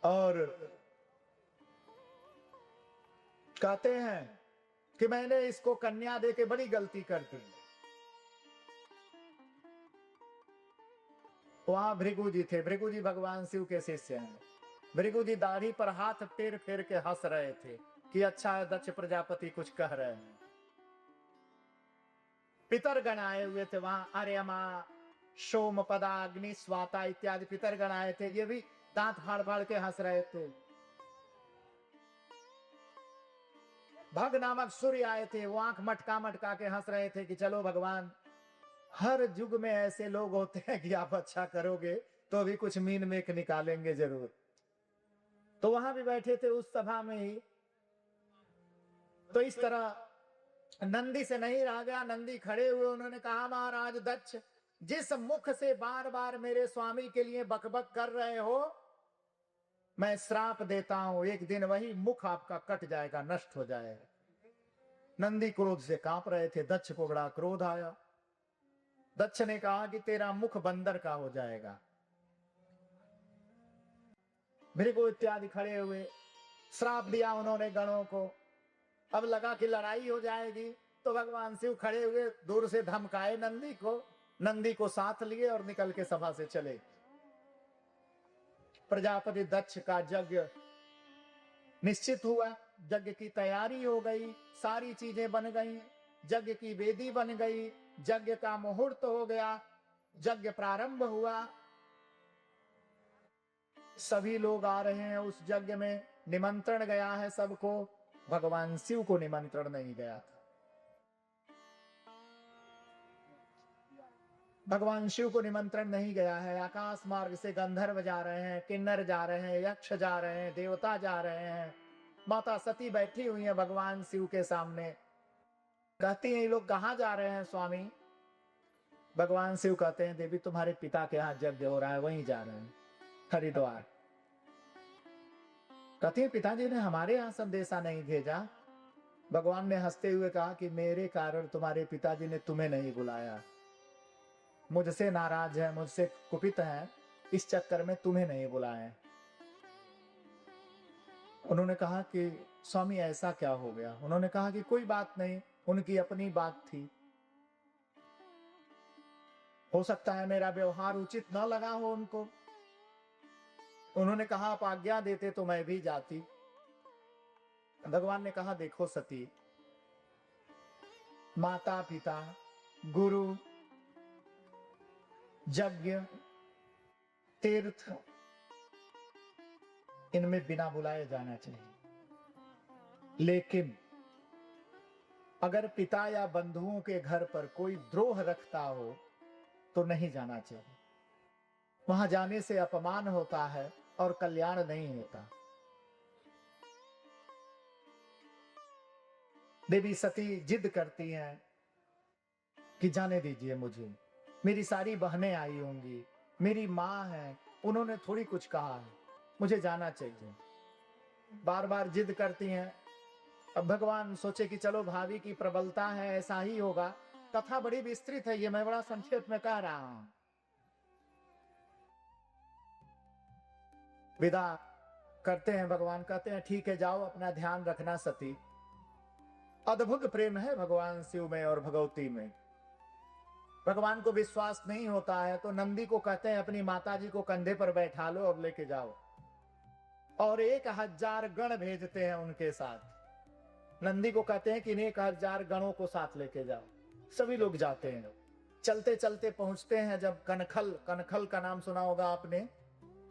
और कहते हैं कि मैंने इसको कन्या दे के बड़ी गलती कर दी। वहां भृगु जी थे, भृगु जी भगवान शिव के शिष्य हैं। भृगु जी दाढ़ी पर हाथ फेर फेर के हंस रहे थे कि अच्छा है दक्ष प्रजापति कुछ कह रहे हैं। पितरगण आए हुए थे वहां, आर्यमा, सोमपदा, अग्नि, स्वाता इत्यादि पितरगण आए थे, ये भी दांत फाड़ फाड़ के हंस रहे थे। भग नामक सूर्य आए थे, वो आंख मटका मटका के हंस रहे थे कि चलो भगवान, हर युग में ऐसे लोग होते हैं कि आप अच्छा करोगे तो भी कुछ मीन मेक निकालेंगे जरूर। तो वहां भी बैठे थे उस सभा में ही। तो इस तरह नंदी से नहीं रह गया, नंदी खड़े हुए, उन्होंने कहा, महाराज दक्ष, जिस मुख से बार बार मेरे स्वामी के लिए बकबक कर रहे हो, मैं श्राप देता हूं, एक दिन वही मुख आपका कट जाएगा, नष्ट हो जाएगा। नंदी क्रोध से कांप रहे थे, दक्ष को बड़ा क्रोध आया। दक्ष ने कहा कि तेरा मुख बंदर का हो जाएगा। भृगु इत्यादि खड़े हुए, श्राप दिया उन्होंने गणों को। अब लगा कि लड़ाई हो जाएगी, तो भगवान शिव खड़े हुए, दूर से धमकाए नंदी को, नंदी को साथ लिए और निकल के सभा से चले। प्रजापति दक्ष का यज्ञ निश्चित हुआ, यज्ञ की तैयारी हो गई, सारी चीजें बन गई, यज्ञ की वेदी बन गई, यज्ञ का मुहूर्त हो गया, यज्ञ प्रारंभ हुआ। सभी लोग आ रहे हैं उस यज्ञ में, निमंत्रण गया है सबको, भगवान शिव को निमंत्रण नहीं गया था। भगवान शिव को निमंत्रण नहीं गया है। आकाश मार्ग से गंधर्व जा रहे हैं, किन्नर जा रहे हैं, यक्ष जा रहे हैं, देवता जा रहे हैं। माता सती बैठी हुई है भगवान शिव के सामने, कहती हैं ये लोग कहाँ जा रहे हैं स्वामी? भगवान शिव कहते हैं देवी तुम्हारे पिता के यहाँ यज्ञ हो रहा है, वहीं जा रहे हैं, हरिद्वार। कहती हैं पिताजी ने हमारे यहाँ संदेशा नहीं भेजा। भगवान ने हंसते हुए कहा कि मेरे कारण तुम्हारे पिताजी ने तुम्हें नहीं बुलाया, मुझसे नाराज है, मुझसे कुपित है, इस चक्कर में तुम्हें नहीं बुलाए। उन्होंने कहा कि स्वामी ऐसा क्या हो गया? उन्होंने कहा कि कोई बात नहीं, उनकी अपनी बात थी, हो सकता है मेरा व्यवहार उचित न लगा हो उनको। उन्होंने कहा आप आज्ञा देते तो मैं भी जाती। भगवान ने कहा देखो सती, माता पिता, गुरु, यज्ञ, तीर्थ, इनमें बिना बुलाए जाना चाहिए। लेकिन अगर पिता या बंधुओं के घर पर कोई द्रोह रखता हो तो नहीं जाना चाहिए। वहां जाने से अपमान होता है और कल्याण नहीं होता। देवी सती जिद करती हैं कि जाने दीजिए मुझे, मेरी सारी बहनें आई होंगी, मेरी माँ है, उन्होंने थोड़ी कुछ कहा है, मुझे जाना चाहिए। बार बार जिद करती हैं। अब भगवान सोचे कि चलो भाभी की प्रबलता है, ऐसा ही होगा। कथा बड़ी विस्तृत है, ये मैं बड़ा संक्षेप में कह रहा हूं। विदा करते हैं, भगवान कहते हैं ठीक है जाओ, अपना ध्यान रखना सती। अद्भुत प्रेम है भगवान शिव में और भगवती में। भगवान को विश्वास नहीं होता है तो नंदी को कहते हैं अपनी माताजी को कंधे पर बैठा लो और लेके जाओ, और 1000 गण भेजते हैं उनके साथ। नंदी को कहते हैं कि 1000 गणों को साथ लेके जाओ। सभी लोग जाते हैं। चलते चलते पहुंचते हैं जब कनखल, कनखल का नाम सुना होगा आपने,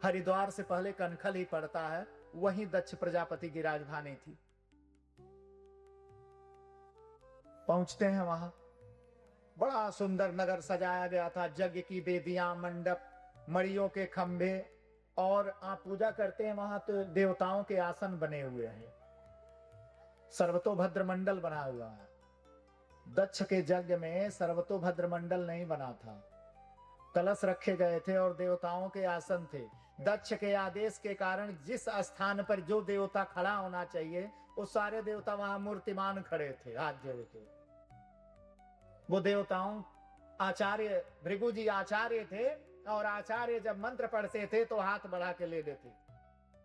हरिद्वार से पहले कनखल ही पड़ता है, वहीं दक्ष प्रजापति की राजधानी थी। पहुंचते हैं वहां, बड़ा सुंदर नगर सजाया गया था। यज्ञ की वेदियां, मंडप, मड़ियों के खंभे, और आप पूजा करते हैं वहां तो देवताओं के आसन बने हुए हैं। सर्वतोभद्र मंडल बना हुआ है। दक्ष के यज्ञ में सर्वतोभद्र मंडल नहीं बना था, कलश रखे गए थे और देवताओं के आसन थे। दक्ष के आदेश के कारण जिस स्थान पर जो देवता खड़ा होना चाहिए वो सारे देवता वहां मूर्तिमान खड़े थे, हाथ जोड़ के। वो देवताओं, आचार्य भृगु जी आचार्य थे, और आचार्य जब मंत्र पढ़ते थे तो हाथ बढ़ा के ले लेते।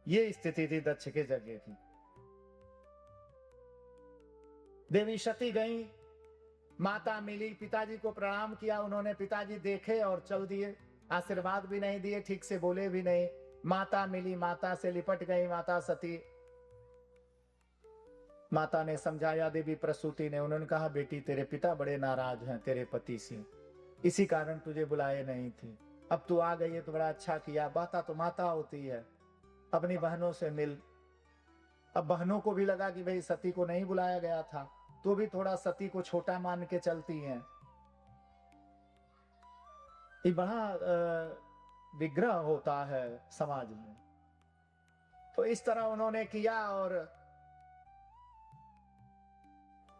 ये स्थिति थी दक्ष के यज्ञ की। देवी सती गई, माता मिली, पिताजी को प्रणाम किया उन्होंने। पिताजी देखे और चल दिए, आशीर्वाद भी नहीं दिए, ठीक से बोले भी नहीं। माता मिली, माता से लिपट गई माता सती। माता ने समझाया, देवी प्रसूति ने, उन्होंने कहा बेटी तेरे पिता बड़े नाराज हैं तेरे पति से, इसी कारण तुझे बुलाए नहीं थे। अब तू आ गई है तो बड़ा अच्छा किया। माता तो माता होती है, अपनी बहनों से मिल। अब बहनों को भी लगा कि भाई सती को नहीं बुलाया गया था, तो भी थोड़ा सती को छोटा मान के चलती हैं। ये बड़ा विग्रह होता है समाज में। तो इस तरह उन्होंने किया और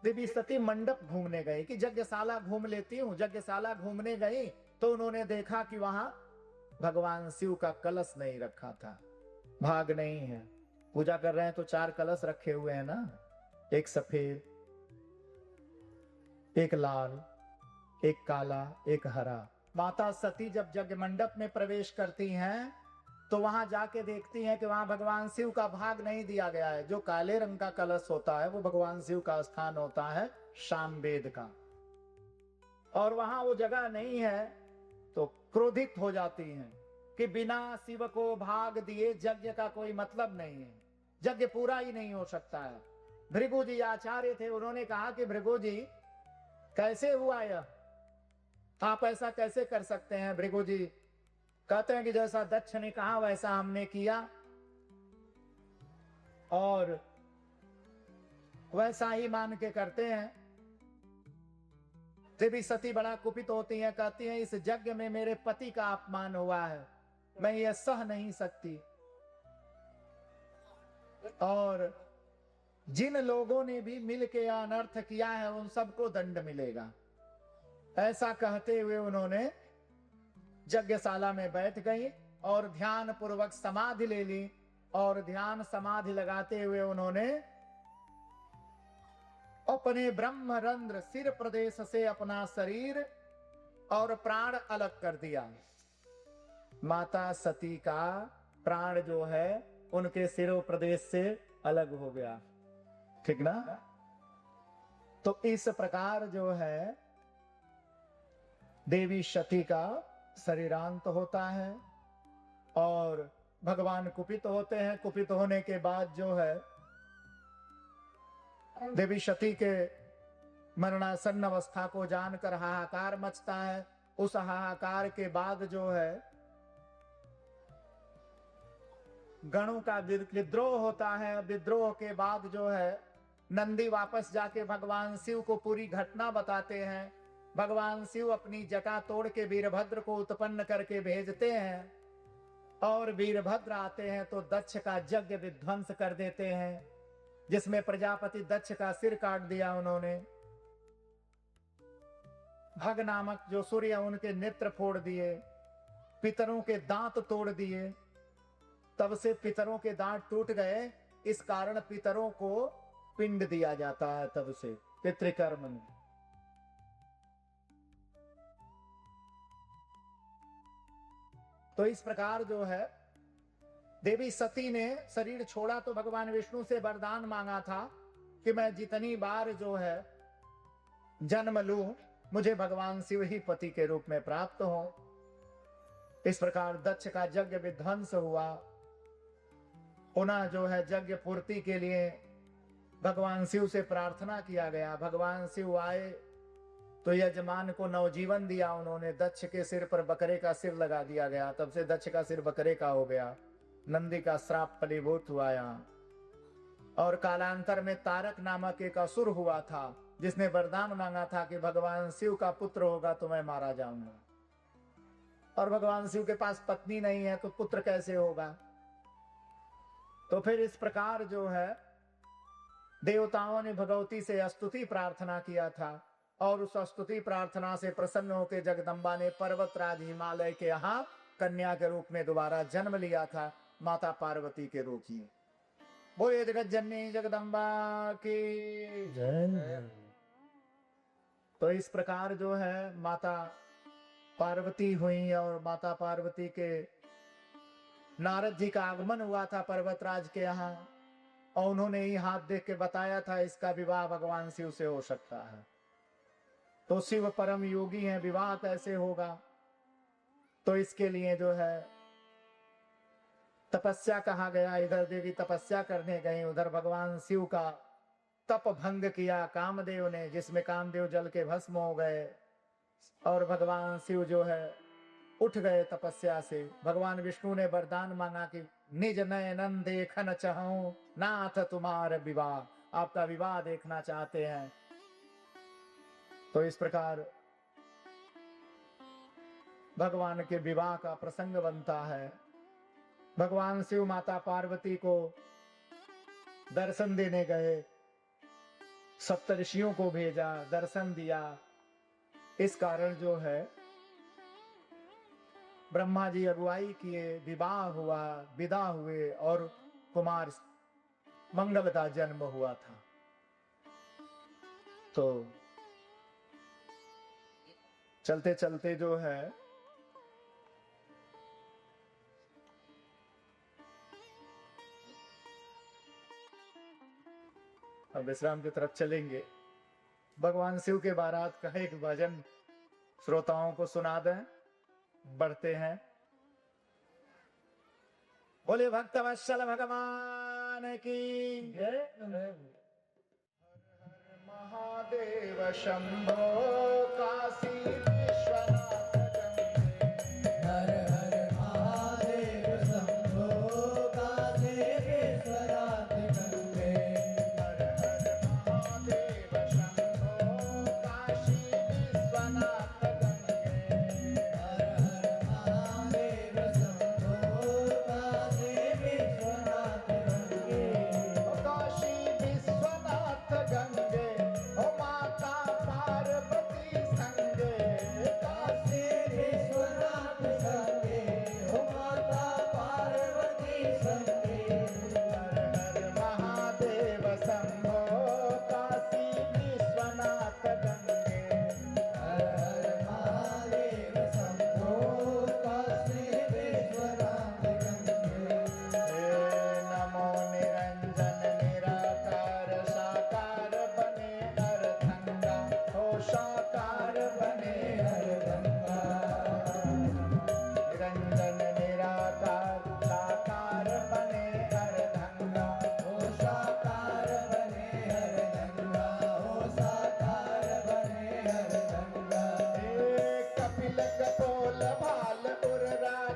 देवी सती मंडप घूमने गई कि यज्ञशाला घूम लेती हूँ। यज्ञशाला घूमने गई तो उन्होंने देखा कि वहां भगवान शिव का कलश नहीं रखा था, भाग नहीं है। पूजा कर रहे हैं तो 4 कलश रखे हुए हैं ना, एक सफेद, एक लाल, एक काला, एक हरा। माता सती जब यज्ञ मंडप में प्रवेश करती हैं तो वहां जाके देखती हैं कि वहां भगवान शिव का भाग नहीं दिया गया है। जो काले रंग का कलश होता है वो भगवान शिव का स्थान होता है, सामवेद का, और वहां वो जगह नहीं है। तो क्रोधित हो जाती हैं कि बिना शिव को भाग दिए यज्ञ का कोई मतलब नहीं है, यज्ञ पूरा ही नहीं हो सकता है। भृगु जी आचार्य थे, उन्होंने कहा कि भृगु जी कैसे हुआ यह? आप ऐसा कैसे कर सकते हैं भृगु जी? कहते हैं कि जैसा दक्ष ने कहा वैसा हमने किया और वैसा ही मान के करते हैं। देवी सती बड़ा कुपित होती हैं, कहती हैं इस यज्ञ में मेरे पति का अपमान हुआ है, मैं ये सह नहीं सकती। और जिन लोगों ने भी मिल के अनर्थ किया है उन सबको दंड मिलेगा। ऐसा कहते हुए उन्होंने यज्ञशाला में बैठ गई और ध्यान पूर्वक समाधि ले ली। और ध्यान समाधि लगाते हुए उन्होंने अपने ब्रह्मरंध्र सिर प्रदेश से अपना शरीर और प्राण अलग कर दिया। माता सती का प्राण जो है उनके सिरों प्रदेश से अलग हो गया, ठीक ना? तो इस प्रकार जो है देवी सती का शरीरांत होता है और भगवान कुपित होते हैं। कुपित होने के बाद जो है देवी सती के मरणासन्न अवस्था को जानकर हाहाकार मचता है। उस हाहाकार के बाद जो है गणों का विद्रोह होता है। विद्रोह के बाद जो है नंदी वापस जाके भगवान शिव को पूरी घटना बताते हैं। भगवान शिव अपनी जटा तोड़ के वीरभद्र को उत्पन्न करके भेजते हैं और वीरभद्र आते हैं तो दक्ष का यज्ञ विध्वंस कर देते हैं, जिसमें प्रजापति दक्ष का सिर काट दिया उन्होंने। भग नामक जो सूर्य उनके नेत्र फोड़ दिए, पितरों के दांत तोड़ दिए। तब से पितरों के दांत टूट गए, इस कारण पितरों को पिंड दिया जाता है। तब से पितृकर्म में तो इस प्रकार जो है देवी सती ने शरीर छोड़ा तो भगवान विष्णु से वरदान मांगा था कि मैं जितनी बार जो है जन्म लूं मुझे भगवान शिव ही पति के रूप में प्राप्त हो। इस प्रकार दक्ष का यज्ञ विध्वंस हुआ। पुनः जो है यज्ञ पूर्ति के लिए भगवान शिव से प्रार्थना किया गया। भगवान शिव आए तो यजमान को नवजीवन दिया उन्होंने। दक्ष के सिर पर बकरे का सिर लगा दिया गया, तब से दक्ष का सिर बकरे का हो गया। नंदी का श्राप फलीभूत हुआ यहाँ। और कालांतर में तारक नामक एक असुर हुआ था जिसने वरदान मांगा था कि भगवान शिव का पुत्र होगा तो मैं मारा जाऊंगा। और भगवान शिव के पास पत्नी नहीं है तो पुत्र कैसे होगा? तो फिर इस प्रकार जो है देवताओं ने भगवती से स्तुति प्रार्थना किया था और उस स्तुति प्रार्थना से प्रसन्न होकर जगदम्बा ने पर्वतराज हिमालय के यहाँ कन्या के रूप में दोबारा जन्म लिया था, माता पार्वती के रूप में। बोले जगत जननी जगदम्बा की जय। तो इस प्रकार जो है माता पार्वती हुई और माता पार्वती के नारद जी का आगमन हुआ था पर्वतराज के यहाँ और उन्होंने ही हाथ देख के बताया था इसका विवाह भगवान शिव से हो सकता है। तो शिव परम योगी हैं, विवाह कैसे होगा? तो इसके लिए जो है तपस्या कहा गया। इधर देवी तपस्या करने गई, उधर भगवान शिव का तप भंग किया कामदेव ने, जिसमें कामदेव जल के भस्म हो गए और भगवान शिव जो है उठ गए तपस्या से। भगवान विष्णु ने वरदान मांगा कि निज नयनन देखन चाहूं नाथ तुम्हारे विवाह, आपका विवाह देखना चाहते हैं। तो इस प्रकार भगवान के विवाह का प्रसंग बनता है। भगवान शिव माता पार्वती को दर्शन देने गए, सप्तऋषियों को भेजा, दर्शन दिया। इस कारण जो है ब्रह्मा जी अगुवाई किए, विवाह हुआ, विदा हुए और कुमार मंगल का जन्म हुआ था। तो चलते चलते जो है अब विश्राम की तरफ चलेंगे। भगवान शिव के बारात का एक भजन श्रोताओं को सुना दें, बढ़ते हैं। बोले भक्त वत्सल भगवान की जय। हर हर महादेव शंभो काशी विश्वनाथ।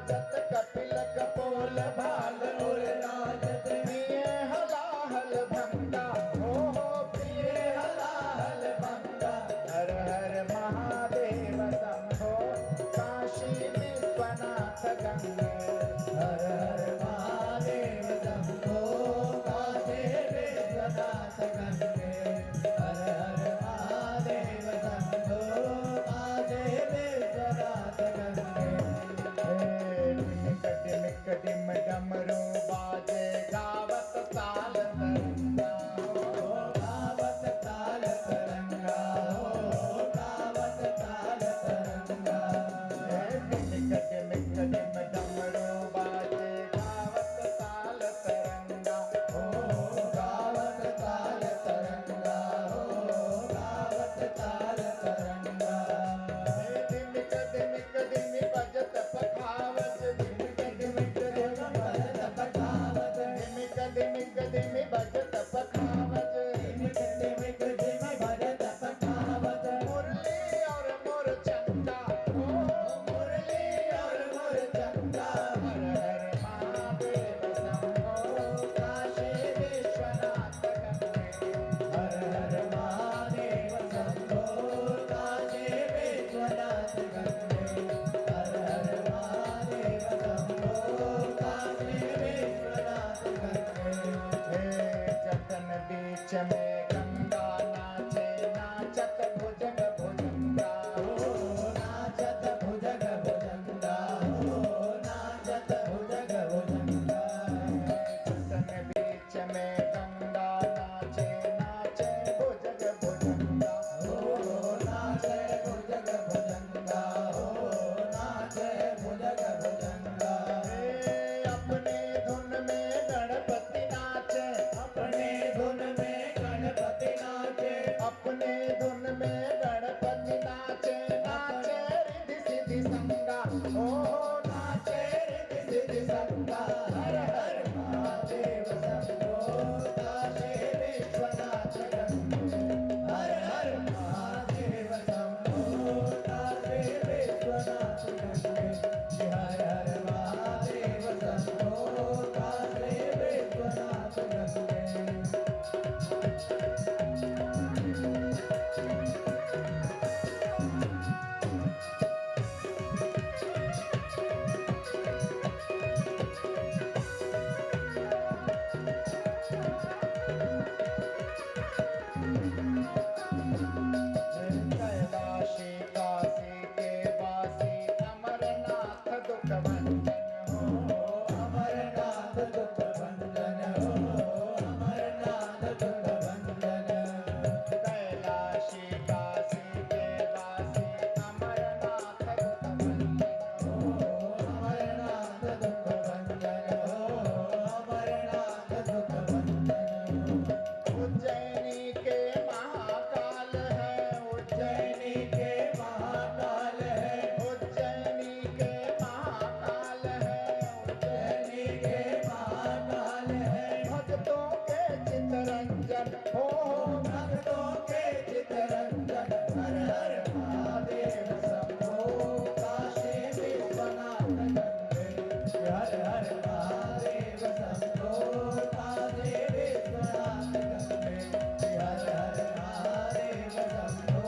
राजत कपिल कपोल भाल और राजत प्रिय हलाहल भंगा हो प्रिय हलाहल भंगा हर हर महादेव शंभो काशी विश्वनाथ गंगे हर हर महादेव शंभो काशी विश्वनाथ गंगे हर हर महादेव शंभो काशी विश्वनाथ गंगे टिमिक टिम डमरू बाजे गावत ताल तरंगा हो गावत ताल तरंगा हो गावत ताल तरंगा टिमिक टिम डमरू बाजे गावत ताल तरंगा हो गावत ताल तरंगा हो गावत ताल तरंगा टिमिक दिमी बजत पखावत टिमिक दिमी बजत पखावत टिमिक दिमी बजत पखावत टिमिक दिमी बजत पखावत मुरली और मोर चंदा ओ मुरली और मोर चंदा हर हर महादेव शंभो काशी विश्वनाथ गंगे हर हर महादेव शंभो काशी विश्वनाथ गंगे हर हर महादेव शंभो काशी विश्वनाथ गंगे जतन बीच में गंगा नाचे नाचत भुजग भुजंगा हो नाचत भुजग भुजंगा हो नाचत भुजग भुजंगा जतन बीच में गंगा नाचे नाचे भुजग भुजंगा हो नाचे भुजग भुजंगा हो नाचे भुजग भुजंगा अपने धुन में गणपति नाचे अपने धुन में गणपति नाचे अपने धुन में गणपति नाचे नाचे रिधि सिद्धि संगा ओ नाचे रिधि सिद्धि संगा हर हर महादेव शंभो काशी विश्वनाथ गंगे हर हर महादेव शंभो काशी विश्वनाथ गंगे हर हर महादेव शंभो काशी विश्वनाथ गंगे कैलाशी काशी के वासी अमरनाथ दुख भंजन हो अमरनाथ दुख भंजन हो अमरनाथ दुख भंजन कैलाशी काशी के वासी अमरनाथ दुख भंजन हो अमरनाथ दुख भंजन हो अमरनाथ दुख भंजन उज्जैनी के महाकाल है उज्जैनी के महाकाल है उज्जैनी के महाकाल है उज्जैनी के महाकाल है भक्तों के चितरंजन हो भक्तों के चितरंजन हर हर महादेव शंभो काशी विश्वनाथ गंगे हर हर महादेव शंभो काशी विश्वनाथ गंगे हर हर महादेव शंभो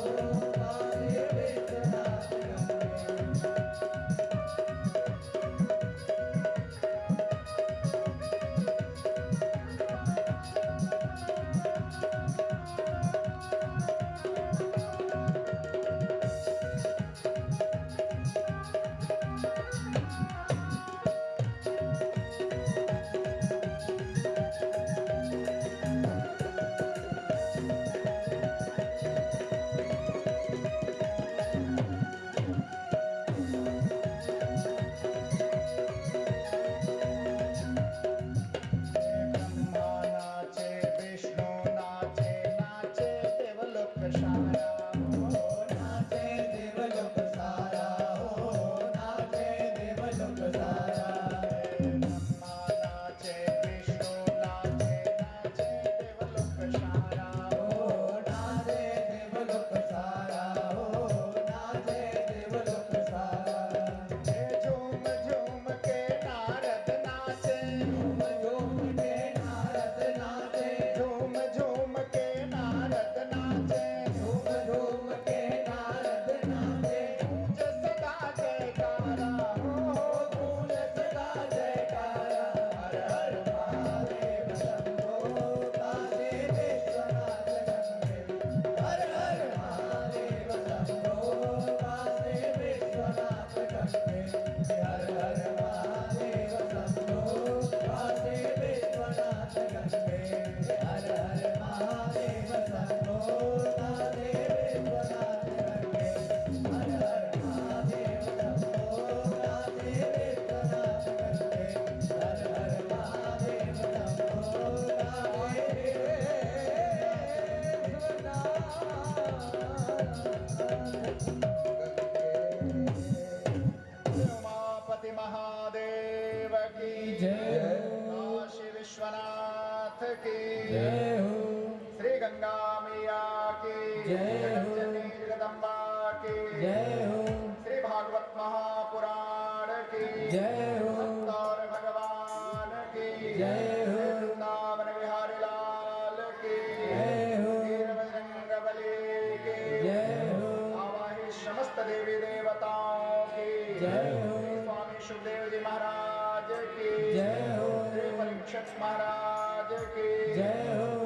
काशी विश्वनाथ गंगे महादेव की जय हो। काशी विश्वनाथ की जय हो। श्री गंगा मैया की जय हो। जगज्जननी जगदम्बा की जय हो। श्री भागवत महापुराण की जय हो। सत्तर भगवान की जय हो। वृंदावन बिहारी लाल की जय हो। वीर बजरंग बली की जय हो। आवाही समस्त देवी देवताओं की जय हो। श्री स्वामी सुखदेव जी महाराज की जय हो। श्री परीक्षित महाराज की जय हो।